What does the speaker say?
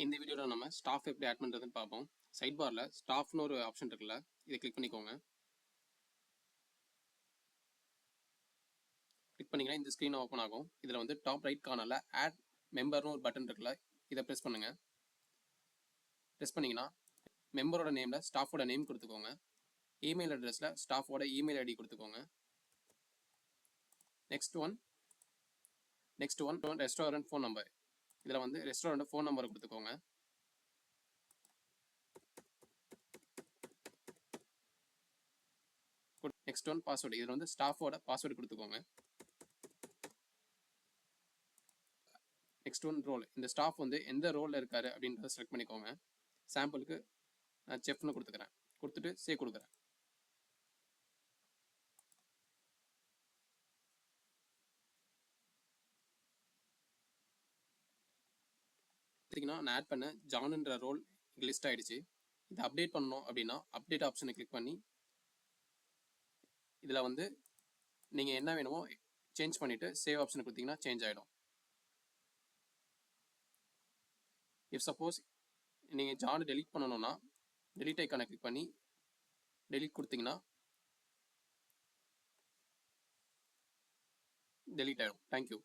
இந்த வீடியோவில் நம்ம ஸ்டாஃப் எப்படி ஆட் பண்ணுறதுன்னு பார்ப்போம். சைட் பாரில் ஸ்டாஃப்னு ஒரு ஆப்ஷன் இருக்குல்ல, இதை கிளிக் பண்ணிக்கோங்க. கிளிக் பண்ணிங்கன்னா இந்த ஸ்க்ரீன் ஓப்பன் ஆகும். இதில் வந்து டாப் ரைட் கார்னரில் ஆட் மெம்பர்னு ஒரு பட்டன் இருக்குல்ல, இதை ப்ரெஸ் பண்ணுங்கள். ப்ரெஸ் பண்ணிங்கன்னா மெம்பரோட நேமில் ஸ்டாஃபோட நேம் கொடுத்துக்கோங்க. இமெயில் அட்ரஸில் ஸ்டாஃபோட இமெயில் ஐடி கொடுத்துக்கோங்க. Next one restaurant phone number. இதில் வந்து ரெஸ்டாரண்ட் ஃபோன் நம்பரை கொடுத்துக்கோங்க. Next one password. இதில் வந்து ஸ்டாஃபோட பாஸ்வேர்டு கொடுத்துக்கோங்க. Next one role. இந்த ஸ்டாஃப் வந்து எந்த ரோலில் இருக்காரு அப்படின்றத செலக்ட் பண்ணிக்கோங்க. சாம்பிளுக்கு நான் செஃப்னு கொடுத்துக்கிறேன். கொடுத்துட்டு சேவ் கொடுக்குறேன். பார்த்தீங்கன்னா நான் ஆட் பண்ண ஜான்ன்ற ரோல் லிஸ்ட் ஆகிடுச்சு. இதை அப்டேட் பண்ணணும் அப்படின்னா அப்டேட் ஆப்ஷனை கிளிக் பண்ணி இதில் வந்து நீங்கள் என்ன வேணுமோ சேஞ்ச் பண்ணிவிட்டு சேவ் ஆப்ஷனை கொடுத்தீங்கன்னா சேஞ்ச் ஆகிடும். இஃப் சப்போஸ் நீங்கள் ஜான் டெலீட் பண்ணணும்னா டெலீட் ஐக்கானை கிளிக் பண்ணி டெலீட் கொடுத்தீங்கன்னா டெலீட் ஆகிடும். தேங்க்யூ.